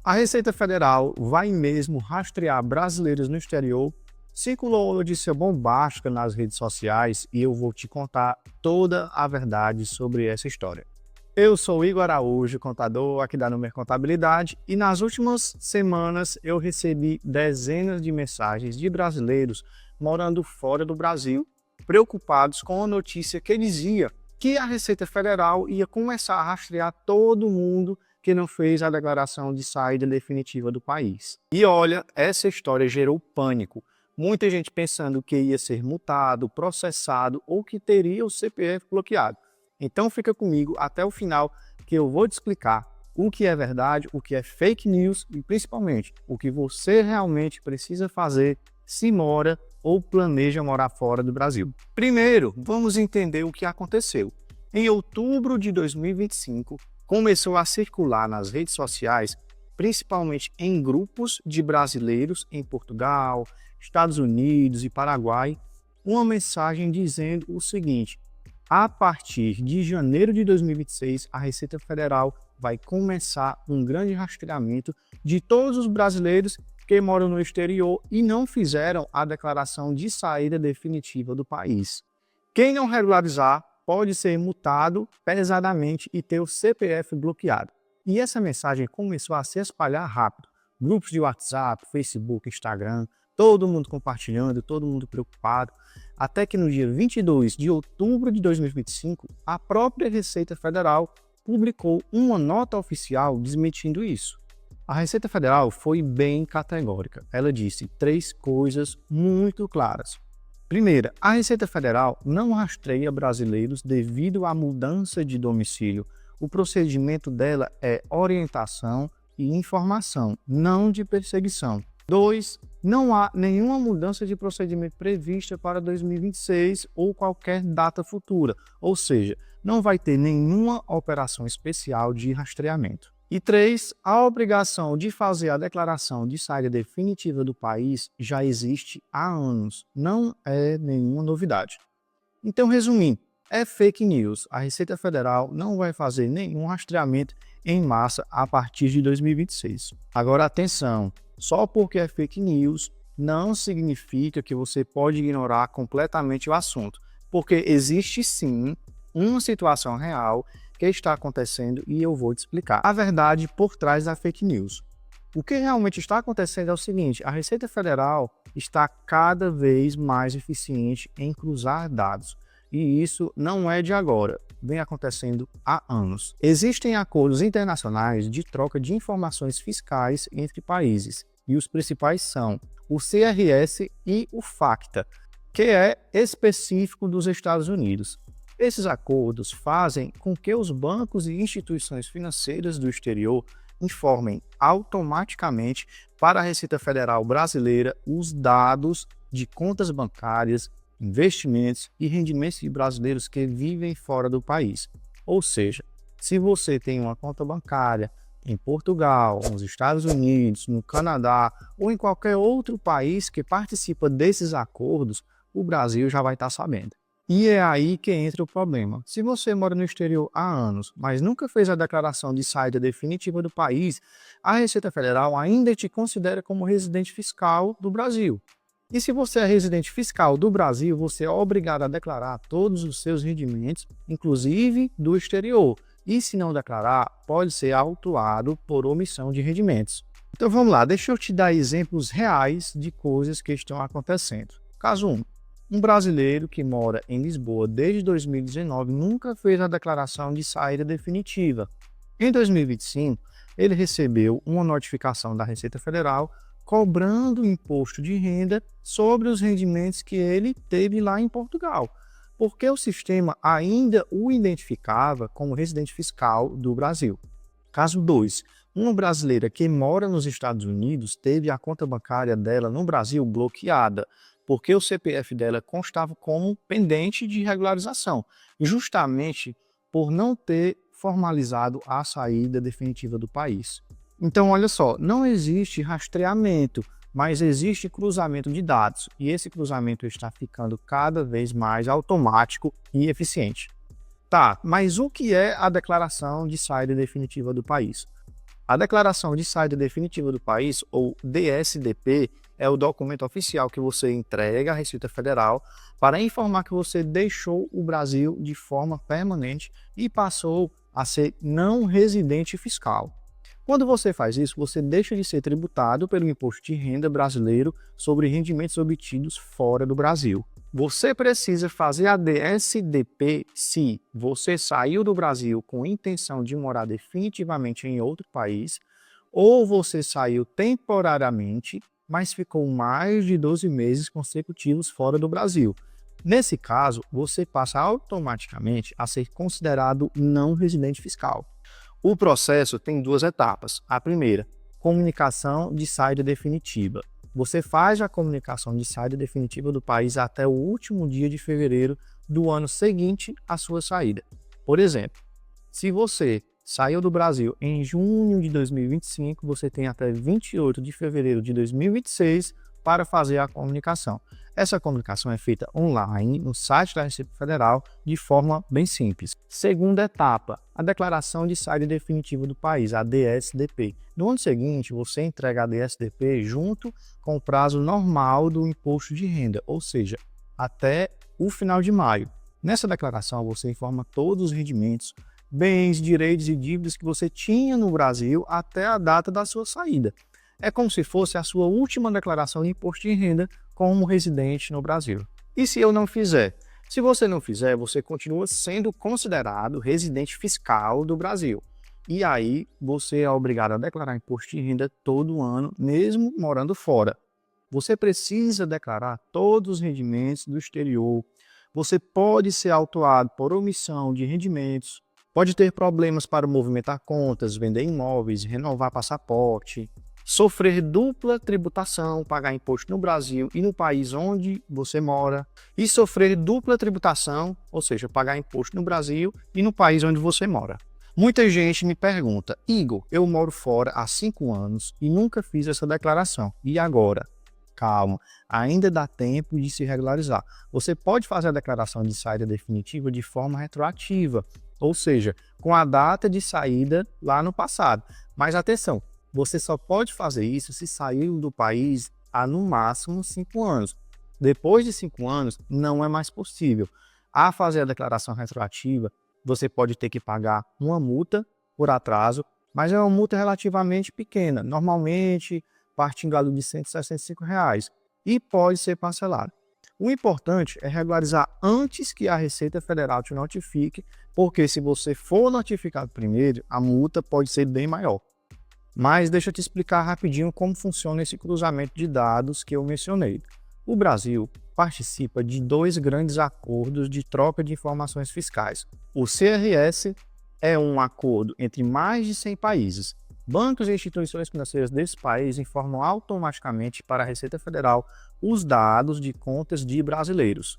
A Receita Federal vai mesmo rastrear brasileiros no exterior? Circulou uma notícia bombástica nas redes sociais e eu vou te contar toda a verdade sobre essa história. Eu sou Igor Araújo, contador aqui da Número Contabilidade, e nas últimas semanas eu recebi dezenas de mensagens de brasileiros morando fora do Brasil, preocupados com a notícia que dizia que a Receita Federal ia começar a rastrear todo mundo que não fez a declaração de saída definitiva do país. E olha, essa história gerou pânico. Muita gente pensando que ia ser multado, processado ou que teria o CPF bloqueado. Então fica comigo até o final que eu vou te explicar o que é verdade, o que é fake news e principalmente o que você realmente precisa fazer se mora ou planeja morar fora do Brasil. Primeiro, vamos entender o que aconteceu. Em outubro de 2025, começou a circular nas redes sociais, principalmente em grupos de brasileiros em Portugal, Estados Unidos e Paraguai, uma mensagem dizendo o seguinte: a partir de janeiro de 2026, a Receita Federal vai começar um grande rastreamento de todos os brasileiros que moram no exterior e não fizeram a declaração de saída definitiva do país. Quem não regularizar pode ser multado pesadamente e ter o CPF bloqueado. E essa mensagem começou a se espalhar rápido. Grupos de WhatsApp, Facebook, Instagram, todo mundo compartilhando, todo mundo preocupado, até que no dia 22 de outubro de 2025, a própria Receita Federal publicou uma nota oficial desmentindo isso. A Receita Federal foi bem categórica. Ela disse 3 coisas muito claras. Primeira, a Receita Federal não rastreia brasileiros devido à mudança de domicílio. O procedimento dela é orientação e informação, não de perseguição. 2. Não há nenhuma mudança de procedimento prevista para 2026 ou qualquer data futura, ou seja, não vai ter nenhuma operação especial de rastreamento. E 3. A obrigação de fazer a declaração de saída definitiva do país já existe há anos, não é nenhuma novidade. Então, resumindo, é fake news. A Receita Federal não vai fazer nenhum rastreamento em massa a partir de 2026. Agora, atenção, só porque é fake news não significa que você pode ignorar completamente o assunto, porque existe sim uma situação real que está acontecendo e eu vou te explicar a verdade por trás da fake news. O que realmente está acontecendo é o seguinte: a Receita Federal está cada vez mais eficiente em cruzar dados. E isso não é de agora, vem acontecendo há anos. Existem acordos internacionais de troca de informações fiscais entre países, e os principais são o CRS e o FATCA, que é específico dos Estados Unidos. Esses acordos fazem com que os bancos e instituições financeiras do exterior informem automaticamente para a Receita Federal brasileira os dados de contas bancárias, investimentos e rendimentos de brasileiros que vivem fora do país. Ou seja, se você tem uma conta bancária em Portugal, nos Estados Unidos, no Canadá ou em qualquer outro país que participa desses acordos, o Brasil já vai estar sabendo. E é aí que entra o problema. Se você mora no exterior há anos, mas nunca fez a declaração de saída definitiva do país, a Receita Federal ainda te considera como residente fiscal do Brasil. E se você é residente fiscal do Brasil, você é obrigado a declarar todos os seus rendimentos, inclusive do exterior. E se não declarar, pode ser autuado por omissão de rendimentos. Então vamos lá, deixa eu te dar exemplos reais de coisas que estão acontecendo. Caso 1. Um brasileiro que mora em Lisboa desde 2019 nunca fez a declaração de saída definitiva. Em 2025, ele recebeu uma notificação da Receita Federal cobrando imposto de renda sobre os rendimentos que ele teve lá em Portugal, porque o sistema ainda o identificava como residente fiscal do Brasil. Caso 2. Uma brasileira que mora nos Estados Unidos teve a conta bancária dela no Brasil bloqueada, porque o CPF dela constava como pendente de regularização, justamente por não ter formalizado a saída definitiva do país. Então, olha só, não existe rastreamento, mas existe cruzamento de dados, e esse cruzamento está ficando cada vez mais automático e eficiente. Tá, mas o que é a declaração de saída definitiva do país? A declaração de saída definitiva do país, ou DSDP, é o documento oficial que você entrega à Receita Federal para informar que você deixou o Brasil de forma permanente e passou a ser não residente fiscal. Quando você faz isso, você deixa de ser tributado pelo imposto de renda brasileiro sobre rendimentos obtidos fora do Brasil. Você precisa fazer a DSDP se você saiu do Brasil com intenção de morar definitivamente em outro país, ou você saiu temporariamente, mas ficou mais de 12 meses consecutivos fora do Brasil. Nesse caso, você passa automaticamente a ser considerado não residente fiscal. O processo tem duas etapas. A primeira, comunicação de saída definitiva. Você faz a comunicação de saída definitiva do país até o último dia de fevereiro do ano seguinte à sua saída. Por exemplo, se você saiu do Brasil em junho de 2025, você tem até 28 de fevereiro de 2026 para fazer a comunicação. Essa comunicação é feita online no site da Receita Federal de forma bem simples. Segunda etapa, a declaração de saída definitiva do país, a DSDP. No ano seguinte, você entrega a DSDP junto com o prazo normal do imposto de renda, ou seja, até o final de maio. Nessa declaração, você informa todos os rendimentos, bens, direitos e dívidas que você tinha no Brasil até a data da sua saída. É como se fosse a sua última declaração de imposto de renda como residente no Brasil. E se eu não fizer? Se você não fizer, você continua sendo considerado residente fiscal do Brasil. E aí você é obrigado a declarar imposto de renda todo ano, mesmo morando fora. Você precisa declarar todos os rendimentos do exterior. Você pode ser autuado por omissão de rendimentos, pode ter problemas para movimentar contas, vender imóveis, renovar passaporte, sofrer dupla tributação, pagar imposto no Brasil e no país onde você mora, e sofrer dupla tributação, ou seja, pagar imposto no Brasil e no país onde você mora. Muita gente me pergunta, Igor, eu moro fora há 5 anos e nunca fiz essa declaração, e agora? Calma, ainda dá tempo de se regularizar. Você pode fazer a declaração de saída definitiva de forma retroativa, ou seja, com a data de saída lá no passado. Mas atenção, você só pode fazer isso se saiu do país há no máximo 5 anos. Depois de 5 anos, não é mais possível. A fazer a declaração retroativa, você pode ter que pagar uma multa por atraso, mas é uma multa relativamente pequena, normalmente partindo ali de R$ 165, e pode ser parcelada. O importante é regularizar antes que a Receita Federal te notifique, porque se você for notificado primeiro, a multa pode ser bem maior. Mas deixa eu te explicar rapidinho como funciona esse cruzamento de dados que eu mencionei. O Brasil participa de 2 grandes acordos de troca de informações fiscais. O CRS é um acordo entre mais de 100 países. Bancos e instituições financeiras desse país informam automaticamente para a Receita Federal os dados de contas de brasileiros.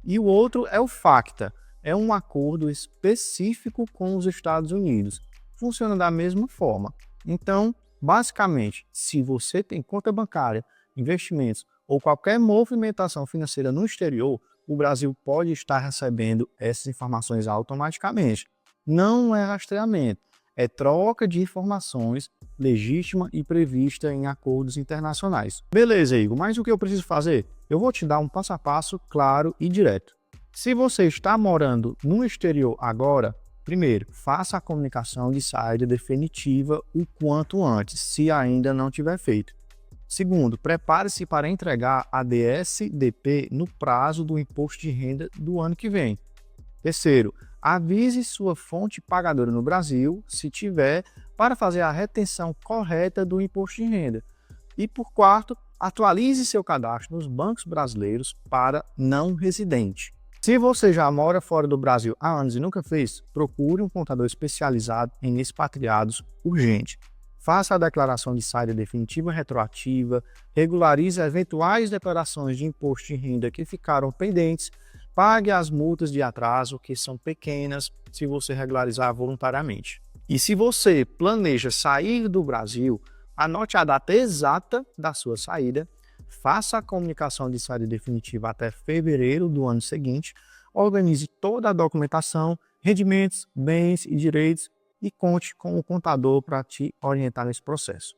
E o outro é o FACTA, é um acordo específico com os Estados Unidos. Funciona da mesma forma. Então, basicamente, se você tem conta bancária, investimentos ou qualquer movimentação financeira no exterior, o Brasil pode estar recebendo essas informações automaticamente. Não é rastreamento, é troca de informações legítima e prevista em acordos internacionais. Beleza, Igor, mas o que eu preciso fazer? Eu vou te dar um passo a passo claro e direto. Se você está morando no exterior agora, primeiro, faça a comunicação de saída definitiva o quanto antes, se ainda não tiver feito. Segundo, prepare-se para entregar a DSDP no prazo do imposto de renda do ano que vem. Terceiro, avise sua fonte pagadora no Brasil, se tiver, para fazer a retenção correta do imposto de renda. E por quarto, atualize seu cadastro nos bancos brasileiros para não residente. Se você já mora fora do Brasil há anos e nunca fez, procure um contador especializado em expatriados urgente. Faça a declaração de saída definitiva retroativa, regularize eventuais declarações de imposto de renda que ficaram pendentes, pague as multas de atraso, que são pequenas, se você regularizar voluntariamente. E se você planeja sair do Brasil, anote a data exata da sua saída, faça a comunicação de saída definitiva até fevereiro do ano seguinte, organize toda a documentação, rendimentos, bens e direitos e conte com o contador para te orientar nesse processo.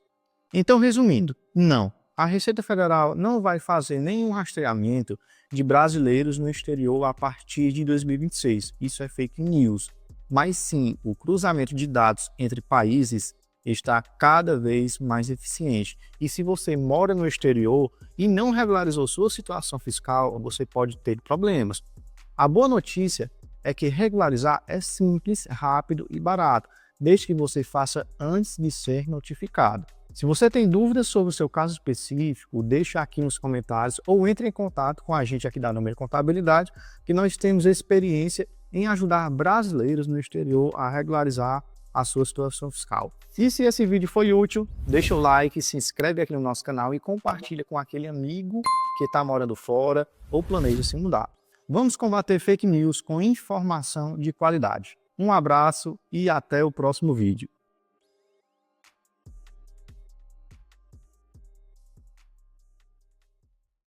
Então, resumindo, não, a Receita Federal não vai fazer nenhum rastreamento de brasileiros no exterior a partir de 2026. Isso é fake news. Mas sim, o cruzamento de dados entre países está cada vez mais eficiente. E se você mora no exterior e não regularizou sua situação fiscal, você pode ter problemas. A boa notícia é que regularizar é simples, rápido e barato, desde que você faça antes de ser notificado. Se você tem dúvidas sobre o seu caso específico, deixa aqui nos comentários ou entre em contato com a gente aqui da Número Contabilidade, que nós temos experiência em ajudar brasileiros no exterior a regularizar a sua situação fiscal. E se esse vídeo foi útil, deixa o like, se inscreve aqui no nosso canal e compartilha com aquele amigo que está morando fora ou planeja se mudar. Vamos combater fake news com informação de qualidade. Um abraço e até o próximo vídeo.